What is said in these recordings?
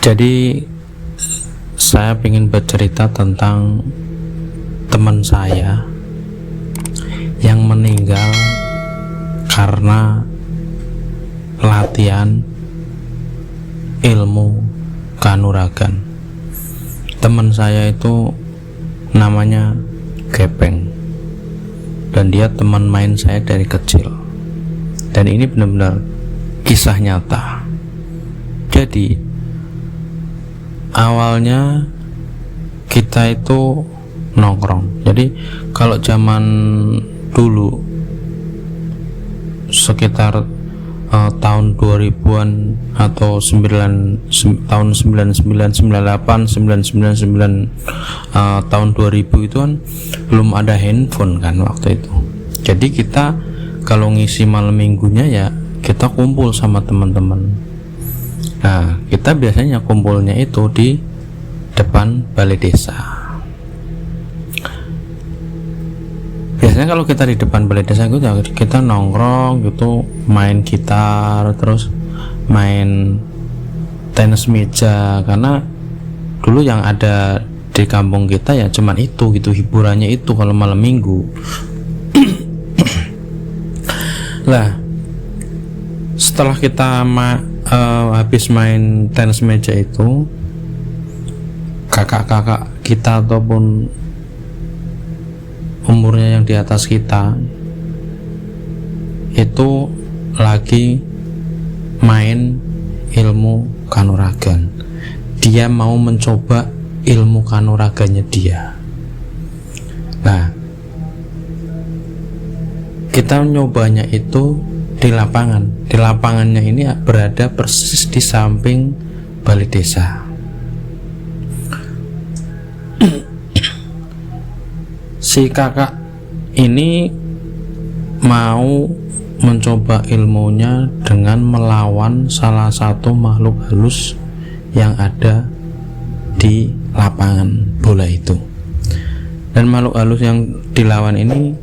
Jadi saya ingin bercerita tentang teman saya yang meninggal karena latihan ilmu kanuragan. Teman saya itu namanya Gepeng, dan dia teman main saya dari kecil, dan ini benar-benar kisah nyata. Jadi awalnya kita itu nongkrong. Jadi kalau zaman dulu sekitar tahun 2000-an atau tahun 99, 98, 999, tahun 2000 itu kan belum ada handphone kan waktu itu. Jadi kita kalau ngisi malam minggunya ya kita kumpul sama teman-teman. Nah, kita biasanya kumpulnya itu di depan balai desa. Biasanya kalau kita di depan balai desa gitu, kita nongkrong gitu, main gitar, terus main tenis meja. Karena dulu yang ada di kampung kita ya cuman itu gitu, hiburannya itu kalau malam minggu. Lah, setelah kita habis main tenis meja itu, kakak-kakak kita ataupun umurnya yang di atas kita itu lagi main ilmu kanuragan. Dia mau mencoba ilmu kanuragannya dia. Nah, kita nyobanya itu di lapangan. Di lapangannya ini berada persis di samping balai desa. Si kakak ini mau mencoba ilmunya dengan melawan salah satu makhluk halus yang ada di lapangan bola itu. Dan makhluk halus yang dilawan ini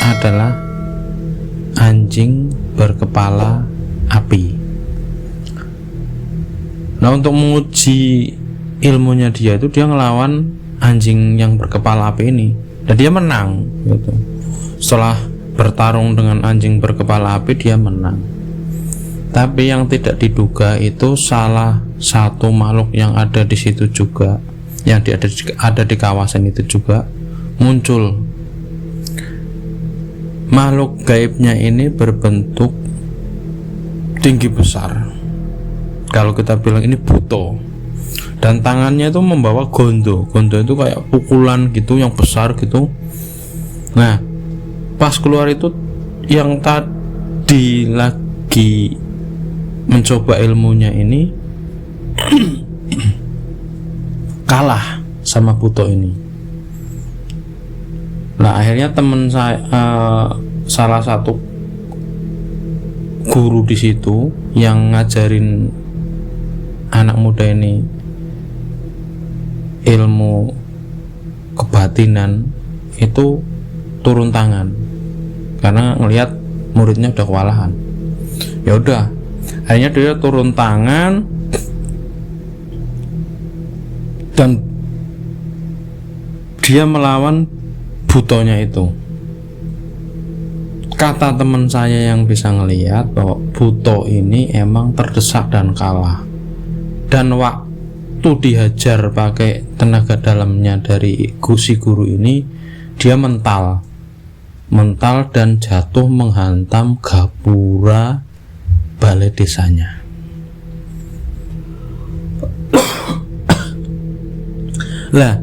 adalah anjing berkepala api. Nah, untuk menguji ilmunya dia itu, dia ngelawan anjing yang berkepala api ini, dan dia menang gitu. Setelah bertarung dengan anjing berkepala api, dia menang. Tapi yang tidak diduga itu salah satu makhluk yang ada di situ juga, yang ada di kawasan itu juga muncul. Makhluk gaibnya ini berbentuk tinggi besar. Kalau kita bilang ini buto, dan tangannya itu membawa gondo. Gondo itu kayak pukulan gitu yang besar gitu. Nah, pas keluar itu yang tadi lagi mencoba ilmunya ini kalah sama buto ini. Nah, akhirnya teman saya, salah satu guru di situ yang ngajarin anak muda ini ilmu kebatinan itu turun tangan karena ngelihat muridnya udah kewalahan. Ya udah, akhirnya dia turun tangan dan dia melawan butonya itu. Kata teman saya yang bisa ngelihat bahwa buto ini emang terdesak dan kalah, dan waktu dihajar pakai tenaga dalamnya dari si guru ini, dia mental dan jatuh menghantam gapura balai desanya. Lah,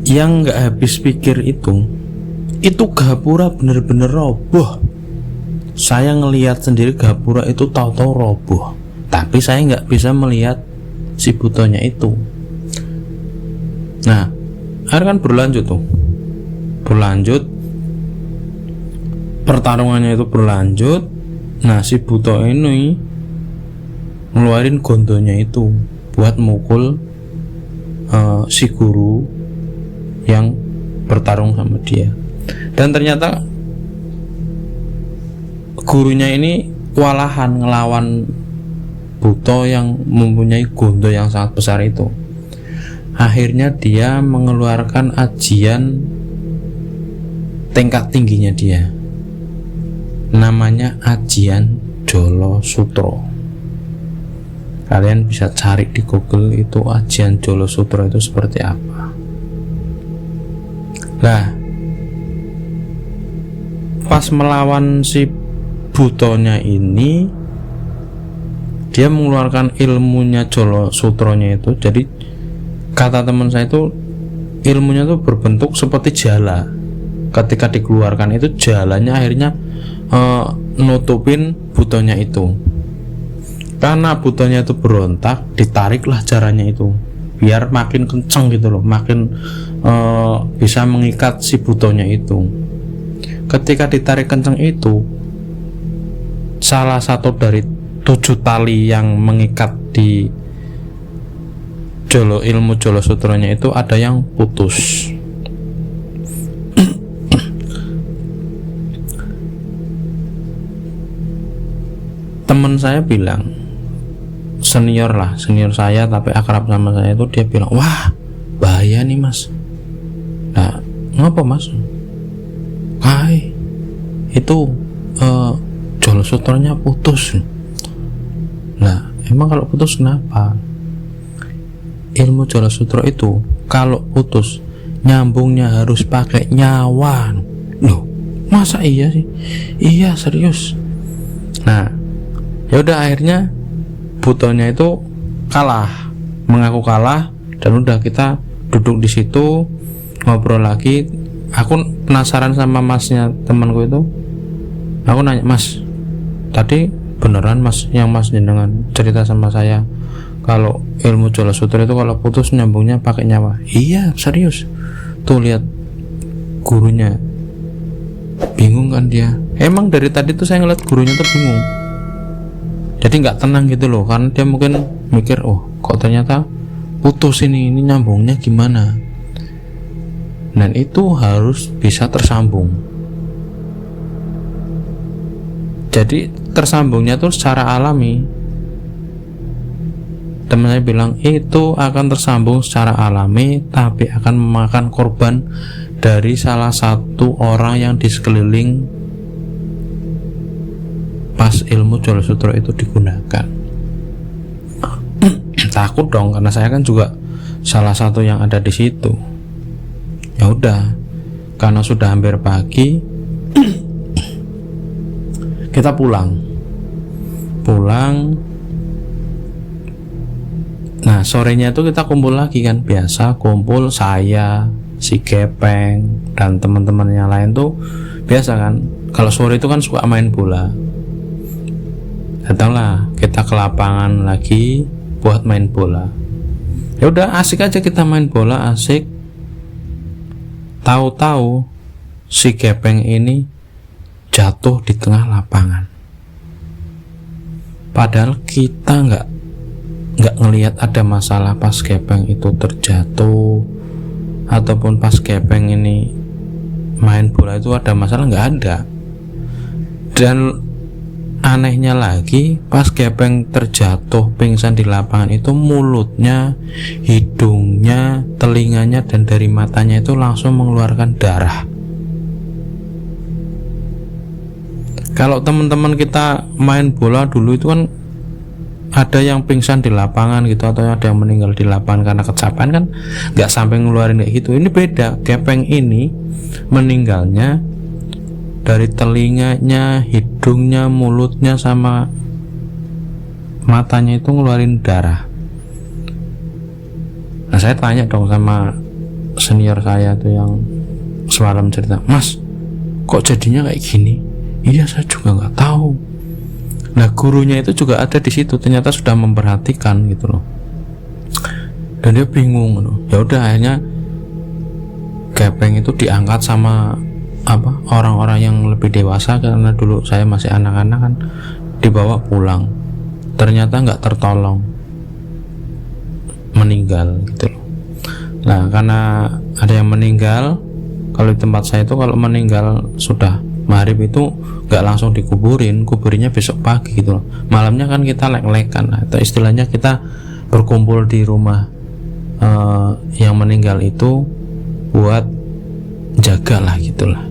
yang nggak habis pikir itu gapura bener-bener roboh. Saya ngelihat sendiri gapura itu tahu-tahu roboh, tapi saya nggak bisa melihat si butonya itu. Nah, akhirnya kan berlanjut pertarungannya itu berlanjut. Nah, si buto ini ngeluarin gondonya itu buat mukul si guru yang bertarung sama dia. Dan ternyata gurunya ini kewalahan ngelawan buto yang mempunyai gondo yang sangat besar itu. Akhirnya dia mengeluarkan ajian tingkat tingginya dia, namanya ajian Jolo Sutro. Kalian bisa cari di Google itu ajian Jolo Sutro itu seperti apa. Nah, pas melawan si butonya ini, dia mengeluarkan ilmunya Jolo Sutronya itu. Jadi kata teman saya itu ilmunya itu berbentuk seperti jala. Ketika dikeluarkan itu jalannya akhirnya nutupin butonya itu. Karena butonya itu berontak, ditariklah jaranya itu biar makin kenceng gitu loh, makin bisa mengikat si butonya itu. Ketika ditarik kenceng itu, salah satu dari 7 tali yang mengikat di ilmu Jolo Sutronya itu ada yang putus. Teman saya bilang, senior saya tapi akrab sama saya itu, dia bilang, wah bahaya nih mas. Nah, ngapa mas? Hai, itu Jolo Sutronya putus. Nah, emang kalau putus kenapa? Ilmu Jolo Sutro itu kalau putus nyambungnya harus pakai nyawa. Loh, masa iya sih? Iya, serius. Nah, ya udah akhirnya butonya itu mengaku kalah, dan udah kita duduk di situ ngobrol lagi. Aku penasaran sama masnya temanku itu. Aku nanya, mas, tadi beneran mas yang mas jenengan cerita sama saya kalau ilmu Jolo Sutro itu kalau putus nyambungnya pakai nyawa? Iya, serius. Tuh lihat gurunya. Bingung kan dia. Emang dari tadi tuh saya ngeliat gurunya tuh bingung. Jadi nggak tenang gitu loh, karena dia mungkin mikir, oh kok ternyata putus ini nyambungnya gimana. Dan itu harus bisa tersambung. Jadi tersambungnya tuh secara alami. Teman saya bilang itu akan tersambung secara alami, tapi akan memakan korban dari salah satu orang yang di sekeliling pas ilmu Jolo Sutro itu digunakan. Takut dong, karena saya kan juga salah satu yang ada di situ. Ya udah, karena sudah hampir pagi, kita pulang. Nah, sorenya itu kita kumpul lagi kan, biasa kumpul saya, si Gepeng, dan teman-teman yang lain tuh biasa kan. Kalau sore itu kan suka main bola. Datanglah kita ke lapangan lagi buat main bola. Ya udah, asik aja kita main bola, asik. Tahu-tahu si Gepeng ini jatuh di tengah lapangan. Padahal kita nggak ngelihat ada masalah pas Gepeng itu terjatuh, ataupun pas Gepeng ini main bola itu ada masalah, nggak ada. Dan anehnya lagi, pas Gepeng terjatuh pingsan di lapangan itu, mulutnya, hidungnya, telinganya, dan dari matanya itu langsung mengeluarkan darah. Kalau teman-teman kita main bola dulu itu kan ada yang pingsan di lapangan gitu, atau ada yang meninggal di lapangan karena kecapean kan, nggak sampai ngeluarin kayak gitu. Ini beda, Gepeng ini meninggalnya dari telinganya, hidungnya, mulutnya, sama matanya itu ngeluarin darah. Nah, saya tanya dong sama senior saya tuh yang semalam cerita, mas kok jadinya kayak gini? Iya, saya juga nggak tahu. Nah, gurunya itu juga ada di situ, ternyata sudah memperhatikan gitu loh. Dan dia bingung loh. Ya udah, akhirnya Gepeng itu diangkat sama orang-orang yang lebih dewasa, karena dulu saya masih anak-anak kan, dibawa pulang. Ternyata nggak tertolong, meninggal gitu loh. Nah, karena ada yang meninggal, Kalau di tempat saya itu kalau meninggal sudah maghrib itu nggak langsung dikuburin, kuburinnya besok pagi gitu loh. Malamnya kan kita lek-lekan, atau istilahnya kita berkumpul di rumah yang meninggal itu buat jagalah gitulah,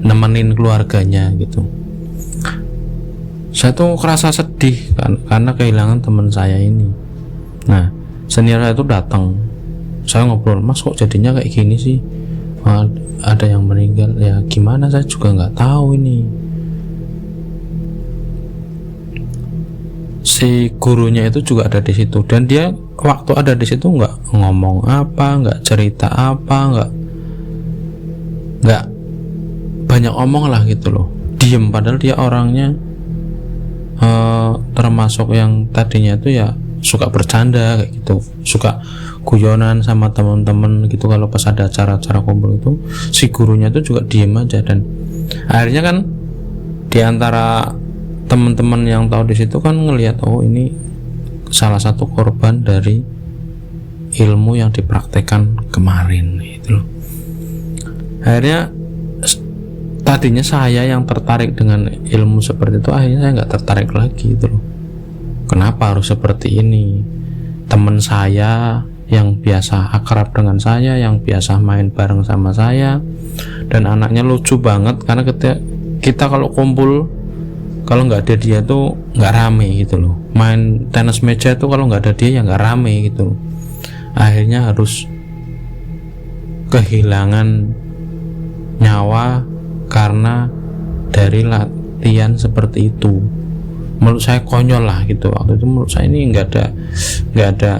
nemenin keluarganya gitu. Saya tuh kerasa sedih kan, karena kehilangan teman saya ini. Nah, senior saya itu datang, saya ngobrol, Mas kok jadinya kayak gini sih, ada yang meninggal. Ya gimana, saya juga nggak tahu ini. Si gurunya itu juga ada di situ, dan dia waktu ada di situ nggak ngomong apa, nggak cerita apa, nggak banyak omong lah gitu loh, diem. Padahal dia orangnya termasuk yang tadinya itu ya suka bercanda kayak gitu, suka guyonan sama teman-teman gitu. Kalau pas ada acara-acara kumpul itu, si gurunya itu juga diem aja. Dan akhirnya kan diantara teman-teman yang tahu di situ kan ngelihat, oh ini salah satu korban dari ilmu yang dipraktekkan kemarin gitu loh. Akhirnya tadinya saya yang tertarik dengan ilmu seperti itu, akhirnya saya nggak tertarik lagi gitu loh. Kenapa harus seperti ini? Teman saya yang biasa akrab dengan saya, yang biasa main bareng sama saya, dan anaknya lucu banget, karena kita kalau kumpul, kalau nggak ada dia tuh nggak rame gitu loh. Main tenis meja tuh kalau nggak ada dia ya nggak rame gitu loh. Akhirnya harus kehilangan nyawa karena dari latihan seperti itu. Menurut saya konyol lah gitu. Waktu itu menurut saya ini nggak ada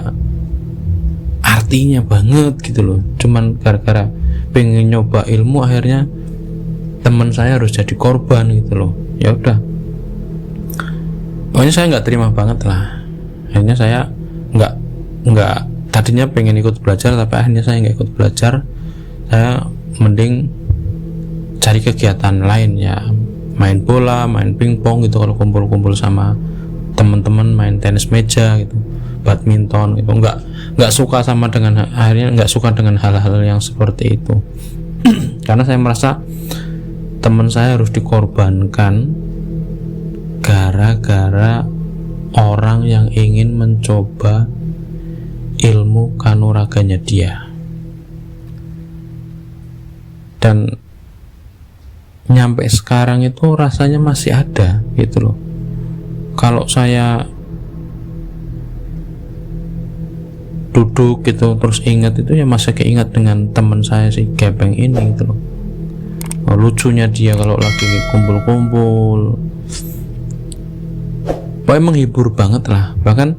artinya banget gitu loh. Cuman gara-gara pengen nyoba ilmu, akhirnya teman saya harus jadi korban gitu loh. Ya udah, pokoknya saya nggak terima banget lah. Akhirnya saya nggak tadinya pengen ikut belajar, tapi akhirnya saya nggak ikut belajar. Saya mending cari kegiatan lain, ya main bola, main pingpong gitu. Kalau kumpul-kumpul sama teman-teman, main tenis meja gitu, badminton gitu. Nggak suka sama akhirnya nggak suka dengan hal-hal yang seperti itu. Karena saya merasa teman saya harus dikorbankan gara-gara orang yang ingin mencoba ilmu kanuraganya dia. Dan nyampe sekarang itu rasanya masih ada gitu loh. Kalau saya duduk gitu terus ingat itu, ya masih keingat dengan teman saya si Gepeng ini gitu loh. Oh, lucunya dia kalau lagi kumpul-kumpul, pokoknya menghibur banget lah. Bahkan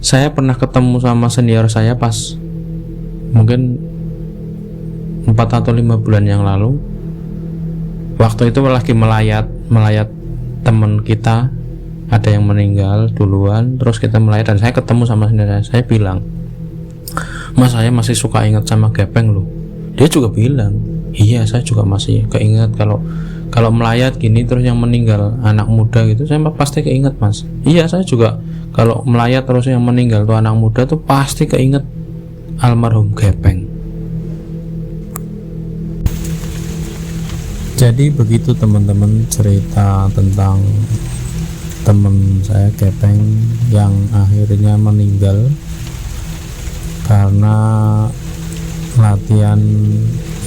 saya pernah ketemu sama senior saya pas mungkin 4 atau 5 bulan yang lalu. Waktu itu lagi melayat teman kita, ada yang meninggal duluan, terus kita melayat, dan saya ketemu sama senior saya bilang, Mas, saya masih suka ingat sama Gepeng loh. Dia juga bilang, iya saya juga masih keinget kalau melayat gini terus yang meninggal anak muda gitu, saya pasti keinget Mas. Iya saya juga kalau melayat terus yang meninggal tuh anak muda tuh pasti keinget almarhum Gepeng. Jadi begitu teman-teman cerita tentang teman saya Gepeng yang akhirnya meninggal karena latihan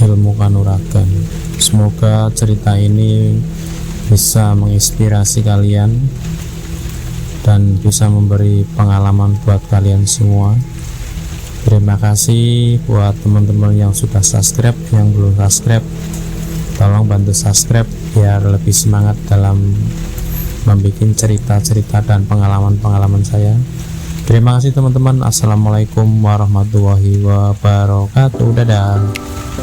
ilmu kanuragan. Semoga cerita ini bisa menginspirasi kalian dan bisa memberi pengalaman buat kalian semua. Terima kasih buat teman-teman yang sudah subscribe, yang belum subscribe tolong bantu subscribe biar lebih semangat dalam membuat cerita-cerita dan pengalaman-pengalaman saya. Terima kasih teman-teman. Assalamualaikum warahmatullahi wabarakatuh. Dadah.